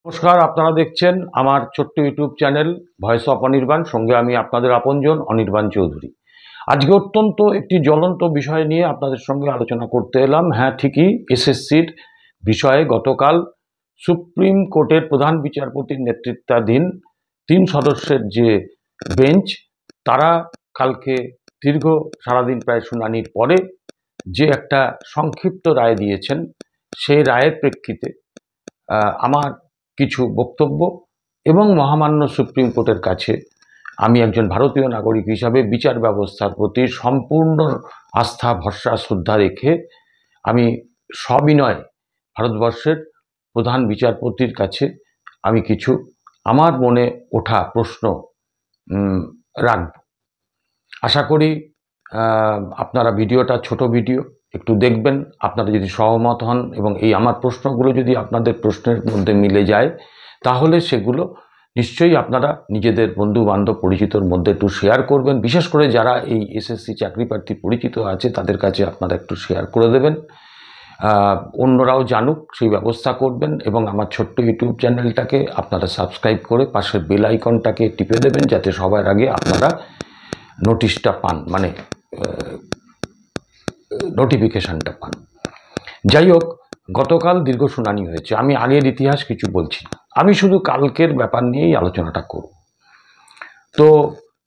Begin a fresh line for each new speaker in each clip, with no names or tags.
নমস্কার, আপনারা দেখছেন আমার ছোট্ট YouTube channel voice of Anirban. সঙ্গে আমি আপনাদের আপনজন অনির্বাণ চৌধুরী। আজকে অত্যন্ত একটি জ্বলন্ত বিষয় নিয়ে আপনাদের সঙ্গে আলোচনা করতে এলাম। হ্যাঁ, ঠিকই, এসএসসির বিষয়ে গতকাল সুপ্রিম কোর্টের প্রধান বিচারপতির নেতৃত্বাধীন 3 সদস্যের যে বেঞ্চ, তারা কালকে দীর্ঘ সারাদিন প্রায় শুনানির পরে যে একটা সংক্ষিপ্ত রায় দিয়েছেন, সেই রায়ের প্রেক্ষিতে আমার কিছু বক্তব্য এবং মহামান্য সুপ্রিম কোর্টের কাছে আমি একজন ভারতীয় নাগরিক হিসাবে বিচার ব্যবস্থার প্রতি সম্পূর্ণ আস্থা, ভরসা, শ্রদ্ধা রেখে আমি সবিনয়ে ভারতবর্ষের প্রধান বিচারপতির কাছে আমি কিছু আমার মনে ওঠা প্রশ্ন রাখব। আশা করি আপনারা ভিডিওটা ছোট ভিডিও একটু দেখবেন। আপনারা যদি সহমত হন এবং এই আমার প্রশ্নগুলো যদি আপনাদের প্রশ্নের মধ্যে মিলে যায়, তাহলে সেগুলো নিশ্চয়ই আপনারা নিজেদের বন্ধু বান্ধব পরিচিতর মধ্যে একটু শেয়ার করবেন। বিশেষ করে যারা এই এসএসসি চাকরি প্রার্থী পরিচিত আছে, তাদের কাছে আপনারা একটু শেয়ার করে দেবেন, অন্যরাও জানুক সেই ব্যবস্থা করবেন। এবং আমার ছোট্ট ইউটিউব চ্যানেলটাকে আপনারা সাবস্ক্রাইব করে পাশের বেল আইকনটাকে টিপে দেবেন, যাতে সবার আগে আপনারা নোটিশটা পান, মানে নোটিফিকেশানটা পান। যাই হোক, গতকাল দীর্ঘ শুনানি হয়েছে। আমি আগের ইতিহাস কিছু বলছি না, আমি শুধু কালকের ব্যাপার নিয়েই আলোচনাটা করব। তো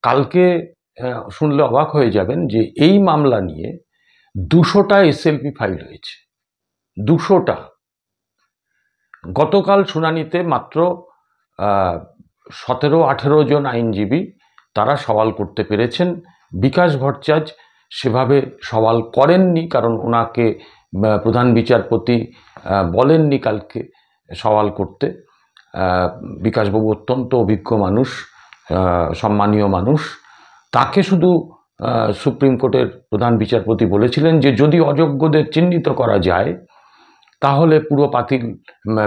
কালকে শুনলে অবাক হয়ে যাবেন যে এই মামলা নিয়ে 200টা এসএলপি ফাইল হয়েছে। 200টা। গতকাল শুনানিতে মাত্র 17-18 জন আইনজীবী তারা সওয়াল করতে পেরেছেন। বিকাশ ভট্টাচার্য সেভাবে সওয়াল করেননি, কারণ ওনাকে প্রধান বিচারপতি বলেননি কালকে সওয়াল করতে। বিকাশবাবু অত্যন্ত অভিজ্ঞ মানুষ, সম্মানীয় মানুষ। তাকে শুধু সুপ্রিম কোর্টের প্রধান বিচারপতি বলেছিলেন যে যদি অযোগ্যদের চিহ্নিত করা যায়, তাহলে পুরো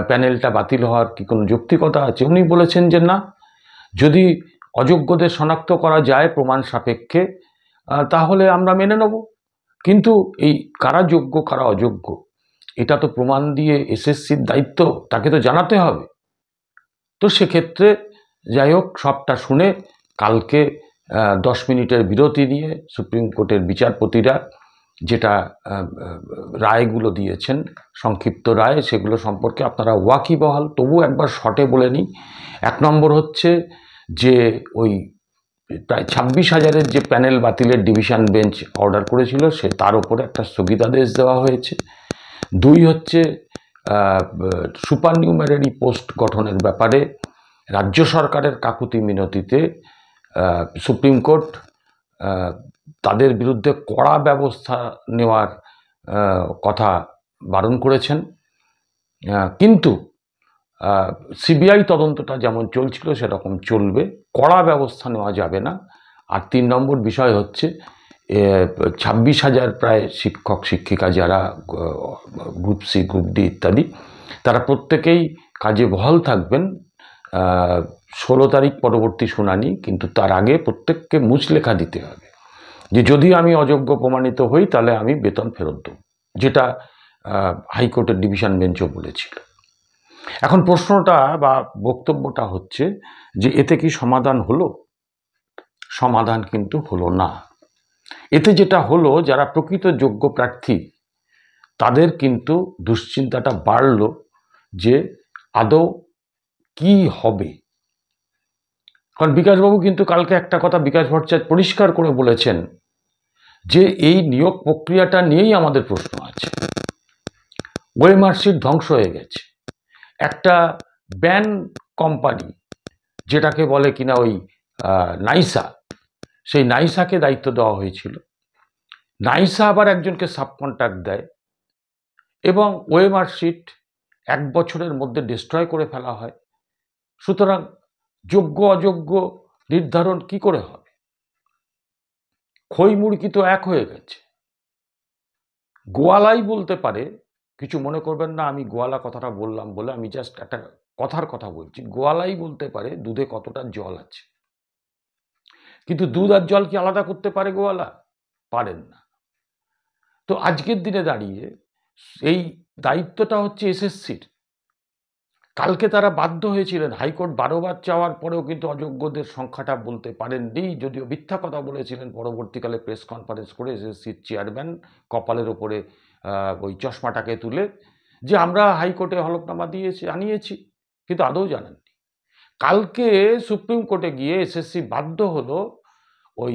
প্যানেলটা বাতিল হওয়ার কি কোনো যৌক্তিকতা আছে? উনি বলেছেন যে না, যদি অযোগ্যদের শনাক্ত করা যায় প্রমাণ সাপেক্ষে, তাহলে আমরা মেনে নেব। কিন্তু এই কারা যোগ্য কারা অযোগ্য, এটা তো প্রমাণ দিয়ে এসএসসির দায়িত্ব, তাকে তো জানাতে হবে। তো সেক্ষেত্রে যাই হোক, সবটা শুনে কালকে 10 মিনিটের বিরতি নিয়ে সুপ্রিম কোর্টের বিচারপতিরা যেটা রায়গুলো দিয়েছেন, সংক্ষিপ্ত রায়, সেগুলো সম্পর্কে আপনারা ওয়াকিবহাল। তবু একবার শর্টে বলে নিই। 1 নম্বর হচ্ছে যে ওই প্রায় 26,000-এর যে প্যানেল বাতিলের ডিভিশন বেঞ্চ অর্ডার করেছিল, সে তার উপরে একটা স্থগিতাদেশ দেওয়া হয়েছে। 2 হচ্ছে সুপার নিউমারি পোস্ট গঠনের ব্যাপারে রাজ্য সরকারের কাকুতি মিনতিতে সুপ্রিম কোর্ট তাদের বিরুদ্ধে কড়া ব্যবস্থা নেওয়ার কথা বারণ করেছেন। কিন্তু সিবিআই তদন্তটা যেমন চলছিল সেরকম চলবে, কড়া ব্যবস্থা নেওয়া যাবে না। আর 3 নম্বর বিষয় হচ্ছে 26,000 প্রায় শিক্ষক শিক্ষিকা যারা গ্রুপ সি, গ্রুপ ডি ইত্যাদি, তারা প্রত্যেকেই কাজে বহাল থাকবেন। 16 তারিখ পরবর্তী শুনানি, কিন্তু তার আগে প্রত্যেককে মুচলেখা দিতে হবে যে যদি আমি অযোগ্য প্রমাণিত হই তাহলে আমি বেতন ফেরত দেব, যেটা হাইকোর্টের ডিভিশন বেঞ্চও বলেছিল। এখন প্রশ্নটা বা বক্তব্যটা হচ্ছে যে এতে কি সমাধান হলো? সমাধান কিন্তু হলো না। এতে যেটা হলো, যারা প্রকৃত যোগ্য প্রার্থী তাদের কিন্তু দুশ্চিন্তাটা বাড়ল যে আদৌ কি হবে। কারণ বিকাশবাবু কিন্তু কালকে একটা কথা বিকাশ ভট্টাচার্য পরিষ্কার করে বলেছেন যে এই নিয়োগ প্রক্রিয়াটা নিয়েই আমাদের প্রশ্ন আছে। ওয়েমার্কশিট ধ্বংস হয়ে গেছে। একটা ব্যান কোম্পানি, যেটাকে বলে কিনা ওই নাইসা, সেই নাইসাকে দায়িত্ব দেওয়া হয়েছিল। নাইসা আবার একজনকে সাব কন্ট্রাক্ট দেয় এবং ওয়েমার্কশিট 1 বছরের মধ্যে ডিস্ট্রয় করে ফেলা হয়। সুতরাং যোগ্য অযোগ্য নির্ধারণ কি করে হবে? খই মুরগি তো এক হয়ে গেছে। গোয়ালাই বলতে পারে, কিছু মনে করবেন না আমি গোয়ালা কথাটা বললাম বলে, আমি জাস্ট একটা কথার কথা বলছি। গোয়ালাই বলতে পারে দুধে কতটা জল আছে, কিন্তু দুধ আর জল কি আলাদা করতে পারে গোয়ালা? পারেন না। তো আজকের দিনে দাঁড়িয়ে এই দায়িত্বটা হচ্ছে এসএসসির। কালকে তারা বাধ্য হয়েছিলেন, হাইকোর্ট 12 বার চাওয়ার পরেও কিন্তু অযোগ্যদের সংখ্যাটা বলতে পারেননি, যদিও মিথ্যা কথা বলেছিলেন পরবর্তীকালে প্রেস কনফারেন্স করে এসএসসির চেয়ারম্যান কপালের ওপরে ওই চশমাটাকে তুলে, যে আমরা হাইকোর্টে হলফনামা আনিয়েছি, কিন্তু আদৌ জানেননি। কালকে সুপ্রিম কোর্টে গিয়ে এসএসসি বাধ্য হলো ওই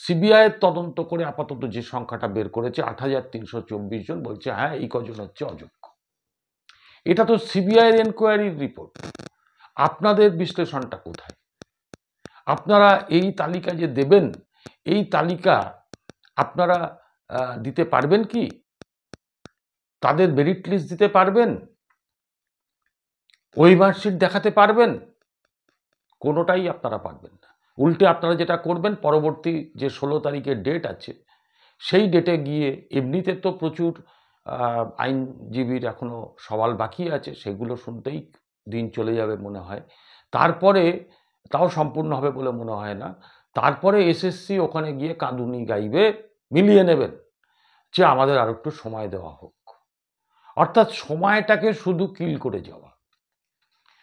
সিবিআইয়ের তদন্ত করে আপাতত যে সংখ্যাটা বের করেছে ৮,৩২৪ জন, বলছে হ্যাঁ এই কজন হচ্ছে অযোগ্য। এটা তো সিবিআইয়ের এনকোয়ারির রিপোর্ট। আপনাদের বিশ্লেষণটা কোথায়? আপনারা এই তালিকা যে দেবেন, এই তালিকা আপনারা দিতে পারবেন কি? তাদের মেরিট লিস্ট দিতে পারবেন? ওই মার্কশিট দেখাতে পারবেন? কোনোটাই আপনারা পারবেন না। উল্টে আপনারা যেটা করবেন, পরবর্তী যে 16 তারিখের ডেট আছে, সেই ডেটে গিয়ে এমনিতে তো প্রচুর আইনজীবীর এখনো সওয়াল বাকি আছে, সেগুলো শুনতেই দিন চলে যাবে মনে হয়। তারপরে তাও সম্পূর্ণ হবে বলে মনে হয় না। তারপরে এসএসসি ওখানে গিয়ে কাঁদুনি গাইবে, মিলিয়ে নেবেন যে আমাদের আর একটু সময় দেওয়া হোক। অর্থাৎ সময়টাকে শুধু কিল করে যাওয়া।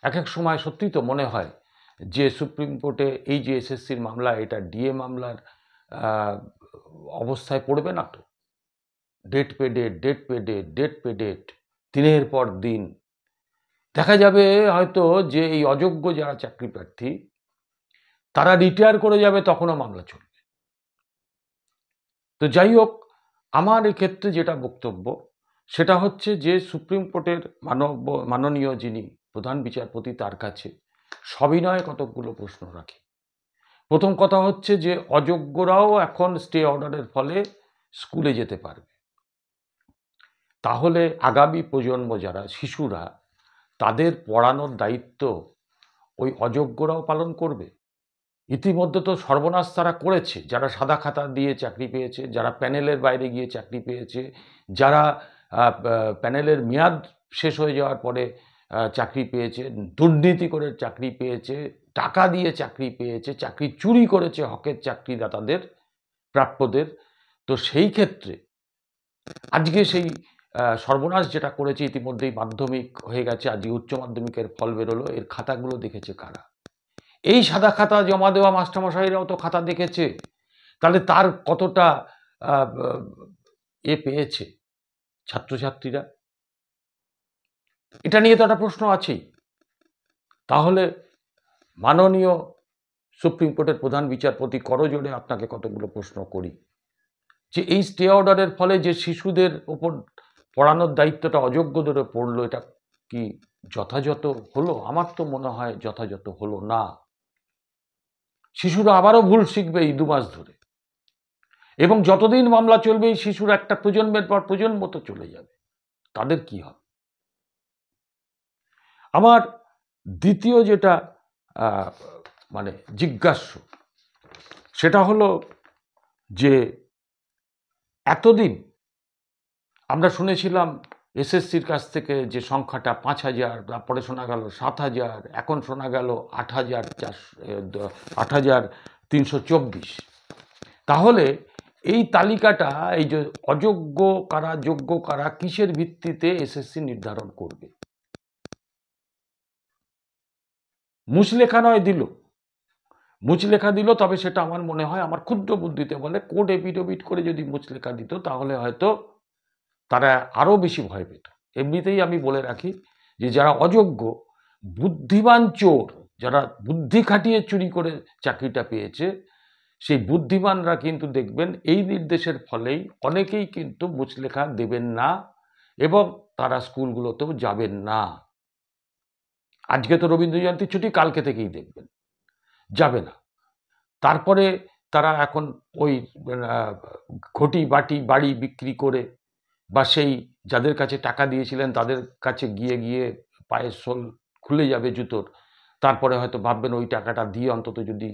এক এক সময় সত্যিই তো মনে হয় যে সুপ্রিম কোর্টে এই যে এসএসসির মামলা, এটা ডিএ মামলার অবস্থায় পড়বে না তো? ডেট পে ডেট, ডেট পে ডেট, ডেট পে ডেট, দিনের পর দিন। দেখা যাবে হয়তো যে এই অযোগ্য যারা চাকরি প্রার্থী, তারা রিটায়ার করে যাবে, তখনও মামলা চলবে। তো যাই হোক, আমার এক্ষেত্রে যেটা বক্তব্য, সেটা হচ্ছে যে সুপ্রিম কোর্টের মাননীয় যিনি প্রধান বিচারপতি, তার কাছে সবিনয়ে কতকগুলো প্রশ্ন রাখি। প্রথম কথা হচ্ছে যে অযোগ্যরাও এখন স্টে অর্ডারের ফলে স্কুলে যেতে পারবে। তাহলে আগামী প্রজন্ম যারা শিশুরা, তাদের পড়ানোর দায়িত্ব ওই অযোগ্যরাও পালন করবে। ইতিমধ্যে তো সর্বনাশ তারা করেছে, যারা সাদা খাতা দিয়ে চাকরি পেয়েছে, যারা প্যানেলের বাইরে গিয়ে চাকরি পেয়েছে, যারা প্যানেলের মেয়াদ শেষ হয়ে যাওয়ার পরে চাকরি পেয়েছে, দুর্নীতি করে চাকরি পেয়েছে, টাকা দিয়ে চাকরি পেয়েছে, চাকরি চুরি করেছে হকের চাকরিদাতাদের, প্রাপ্যদের। তো সেই ক্ষেত্রে আজকে সেই সর্বনাশ যেটা করেছে, ইতিমধ্যেই মাধ্যমিক হয়ে গেছে, আজকে উচ্চ মাধ্যমিকের ফল বেরোলো, এর খাতাগুলো দেখেছে কারা? এই সাদা খাতা জমা দেওয়া মাস্টারমশাইরাও তো খাতা দেখেছে। তাহলে তার কতটা পেয়েছে ছাত্রছাত্রীরা? এটা নিয়ে তো একটা প্রশ্ন আছেই। তাহলে মাননীয় সুপ্রিম কোর্টের প্রধান বিচারপতি, করজোড়ে আপনাকে কতগুলো প্রশ্ন করি, যে এই স্টে অর্ডারের ফলে যে শিশুদের ওপর পড়ানোর দায়িত্বটা অযোগ্যদের পড়লো, এটা কি যথাযথ হলো? আমার তো মনে হয় যথাযথ হলো না। শিশুরা আবারও ভুল শিখবে এই 2 মাস ধরে, এবং যতদিন মামলা চলবে এই শিশুরা একটা প্রজন্মের পর প্রজন্ম তো চলে যাবে, তাদের কি হবে? আমার দ্বিতীয় যেটা মানে জিজ্ঞাস্য, সেটা হলো যে এতদিন আমরা শুনেছিলাম এসএসসির কাছ থেকে যে সংখ্যাটা 5,000, তারপরে শোনা গেল 7,000, এখন শোনা গেল 8,324। তাহলে এই তালিকাটা, এই যে অযোগ্য কারা যোগ্য কারা, কিসের ভিত্তিতে এসএসসি নির্ধারণ করবে? মুচলেখা নয় দিল, মুচলেখা দিল, তবে সেটা আমার মনে হয়, আমার ক্ষুদ্র বুদ্ধিতে বলে, কোর্ট এফিডেভিট করে যদি মুচলেখা দিত, তাহলে হয়তো তারা আরও বেশি ভয় পেত। এমনিতেই আমি বলে রাখি যে যারা অযোগ্য, বুদ্ধিমান চোর, যারা বুদ্ধি খাটিয়ে চুরি করে চাকরিটা পেয়েছে, সেই বুদ্ধিমানরা কিন্তু দেখবেন এই নির্দেশের ফলেই অনেকেই কিন্তু মুচলেখা দেবেন না, এবং তারা স্কুলগুলোতেও যাবেন না। আজকে তো রবীন্দ্র জয়ন্তী ছুটি, কালকে থেকেই দেখবেন যাবে না। তারপরে তারা এখন ওই ঘটি বাটি বাড়ি বিক্রি করে, বা সেই যাদের কাছে টাকা দিয়েছিলেন তাদের কাছে গিয়ে গিয়ে পায়ের সোল খুলে যাবে জুতোর, তারপরে হয়তো ভাববেন ওই টাকাটা দিয়ে অন্তত যদি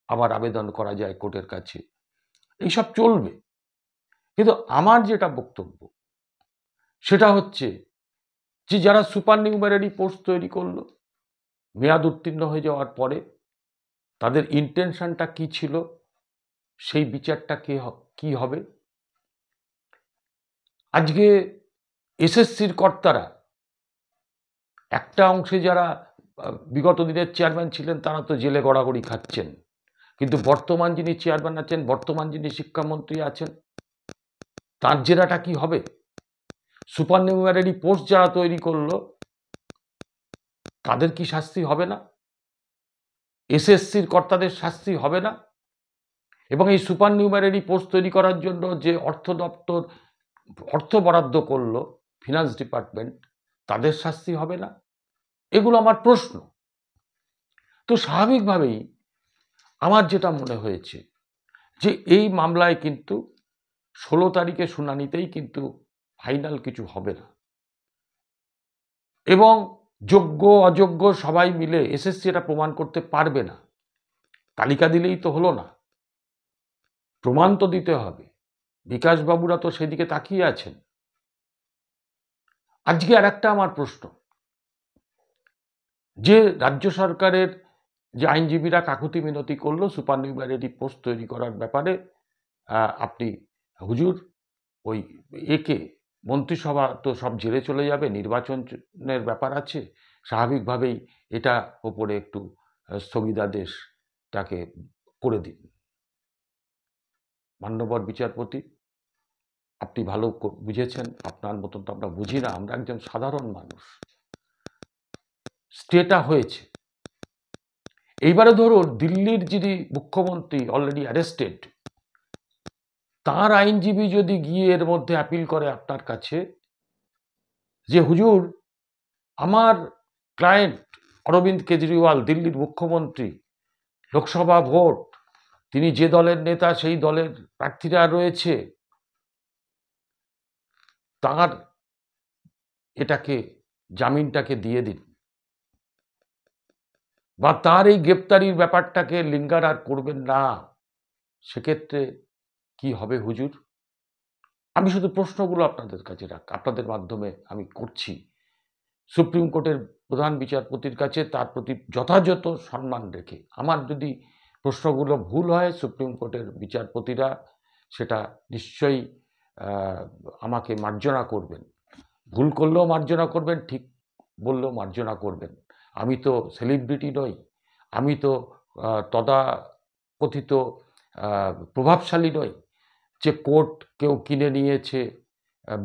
আবার আবেদন করা যায় কোর্টের কাছে, এইসব চলবে। কিন্তু আমার যেটা বক্তব্য, সেটা হচ্ছে যে যারা সুপার নিউমারারি পোস্ট তৈরি করলো মেয়াদ উত্তীর্ণ হয়ে যাওয়ার পরে, তাদের ইন্টেনশনটা কি ছিল, সেই বিচারটা কি হবে? আজকে এসএসসির কর্তারা একটা অংশে যারা বিগত দিনের চেয়ারম্যান ছিলেন তারা তো জেলে গড়াগড়ি খাচ্ছেন, কিন্তু বর্তমান যিনি চেয়ারম্যান আছেন, বর্তমান যিনি শিক্ষামন্ত্রী আছেন, তার জেরাটা কি হবে? সুপার নিউমারি পোস্ট যারা তৈরি করলো তাদের কি শাস্তি হবে না? এসএসসির কর্তাদের শাস্তি হবে না? এবং এই সুপার নিউমারি পোস্ট তৈরি করার জন্য যে অর্থ দপ্তর অর্থ বরাদ্দ করলো, ফিনান্স ডিপার্টমেন্ট, তাদের শাস্তি হবে না? এগুলো আমার প্রশ্ন। তো স্বাভাবিকভাবেই আমার যেটা মনে হয়েছে যে এই মামলায় কিন্তু 16 তারিখে শুনানিতেই কিন্তু ফাইনাল কিছু হবে না, এবং যোগ্য অযোগ্য সবাই মিলে এসএসসি এটা প্রমাণ করতে পারবে না। তালিকা দিলেই তো হলো না, প্রমাণ তো দিতে হবে। বিকাশবাবুরা তো সেদিকে তাকিয়ে আছেন। আজকে আর একটা আমার প্রশ্ন, যে রাজ্য সরকারের যে আইনজীবীরা কাকুতি মিনতি করলো সুপার নিউমারি পোস্ট তৈরি করার ব্যাপারে, আপনি হুজুর ওই একে মন্ত্রিসভা তো সব জেলে চলে যাবে, নির্বাচনের ব্যাপার আছে, স্বাভাবিকভাবেই এটা ওপরে একটু স্থগিতাদেশটাকে করে দিন। মান্যবর বিচারপতি, আপনি ভালো বুঝেছেন, আপনার মতন তো আমরা বুঝি না, আমরা একজন সাধারণ মানুষ। স্টেটা হয়েছে, এইবারে ধরুন দিল্লির যিনি মুখ্যমন্ত্রী অলরেডি অ্যারেস্টেড, তার আইনজীবী যদি গিয়ে এর মধ্যে অ্যাপিল করে আপনার কাছে যে হুজুর আমার ক্লায়েন্ট অরবিন্দ কেজরিওয়াল দিল্লির মুখ্যমন্ত্রী, লোকসভা ভোট, তিনি যে দলের নেতা সেই দলের প্রার্থীরা রয়েছে, তার এটাকে জামিনটাকে দিয়ে দিন, বা তার এই গ্রেপ্তারির ব্যাপারটাকে লিঙ্গার আর করবেন না, সেক্ষেত্রে কি হবে হুজুর? আমি শুধু প্রশ্নগুলো আপনাদের কাছে আপনাদের মাধ্যমে আমি করছি। সুপ্রিম কোর্টের প্রধান বিচারপতির কাছে তার প্রতি যথাযথ সম্মান রেখে, আমার যদি প্রশ্নগুলো ভুল হয় সুপ্রিম কোর্টের বিচারপতিরা সেটা নিশ্চয়ই আমাকে মার্জনা করবেন, ভুল করলেও মার্জনা করবেন, ঠিক বললেও মার্জনা করবেন। আমি তো সেলিব্রিটি নই, আমি তো তথাকথিত প্রভাবশালী নই যে কোর্ট কেউ কিনে নিয়েছে,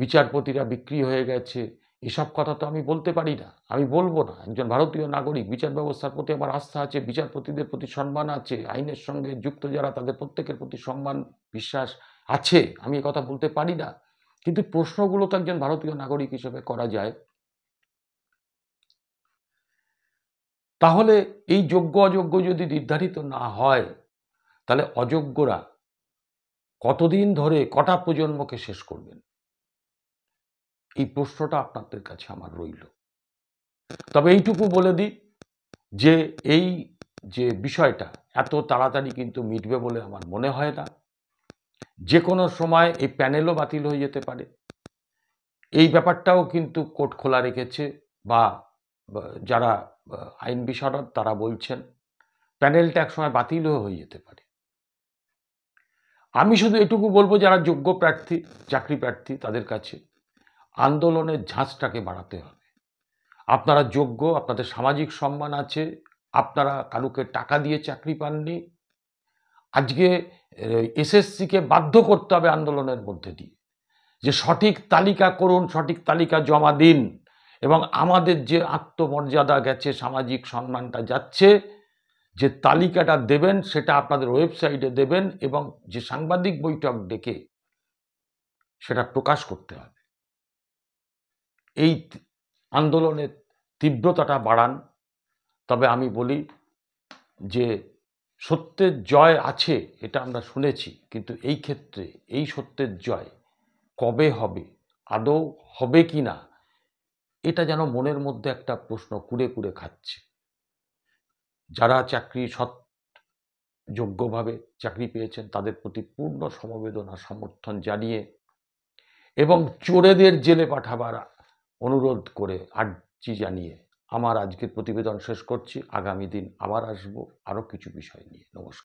বিচারপতিরা বিক্রি হয়ে গেছে, এসব কথা তো আমি বলতে পারি না, আমি বলবো না। একজন ভারতীয় নাগরিক, বিচার ব্যবস্থার প্রতি আমার আস্থা আছে, বিচারপতিদের প্রতি সম্মান আছে, আইনের সঙ্গে যুক্ত যারা তাদের প্রত্যেকের প্রতি সম্মান বিশ্বাস আছে, আমি এ কথা বলতে পারি না। কিন্তু প্রশ্নগুলো তো একজন ভারতীয় নাগরিক হিসেবে করা যায়। তাহলে এই যোগ্য অযোগ্য যদি নির্ধারিত না হয়, তাহলে অযোগ্যরা কতদিন ধরে কটা প্রজন্মকে শেষ করবেন? এই প্রশ্নটা আপনাদের কাছে আমার রইল। তবে এইটুকু বলে দিই যে এই যে বিষয়টা এত তাড়াতাড়ি কিন্তু মিটবে বলে আমার মনে হয় না। যে কোনো সময় এই প্যানেলও বাতিল হয়ে যেতে পারে, এই ব্যাপারটাও কিন্তু কোর্ট খোলা রেখেছে, বা যারা আইন বিশারদ তারা বলছেন প্যানেলটা একসময় বাতিলও হয়ে যেতে পারে। আমি শুধু এটুকু বলবো, যারা যোগ্য প্রার্থী, চাকরি প্রার্থী, তাদের কাছে আন্দোলনের ঝাঁজটাকে বাড়াতে হবে। আপনারা যোগ্য, আপনাদের সামাজিক সম্মান আছে, আপনারা কারুকে টাকা দিয়ে চাকরি পাননি। আজকে এসএসসিকে বাধ্য করতে হবে আন্দোলনের মধ্যে দিয়ে যে সঠিক তালিকা করুন, সঠিক তালিকা জমা দিন, এবং আমাদের যে আত্মমর্যাদা গেছে, সামাজিক সম্মানটা যাচ্ছে, যে তালিকাটা দেবেন সেটা আপনাদের ওয়েবসাইটে দেবেন, এবং যে সাংবাদিক বৈঠক ডেকে সেটা প্রকাশ করতে হবে। এই আন্দোলনের তীব্রতাটা বাড়ান। তবে আমি বলি যে সত্যের জয় আছে, এটা আমরা শুনেছি, কিন্তু এই ক্ষেত্রে এই সত্যের জয় কবে হবে, আদৌ হবে কি না, এটা যেন মনের মধ্যে একটা প্রশ্ন কুড়ে কুড়ে খাচ্ছে। যারা চাকরি যোগ্যভাবে চাকরি পেয়েছেন তাদের প্রতি পূর্ণ সমবেদনা সমর্থন জানিয়ে এবং চোরেদের জেলে পাঠাবার অনুরোধ করে, আর্জি জানিয়ে আমার আজকের প্রতিবেদন শেষ করছি। আগামী দিন আবার আসবো আরও কিছু বিষয় নিয়ে। নমস্কার।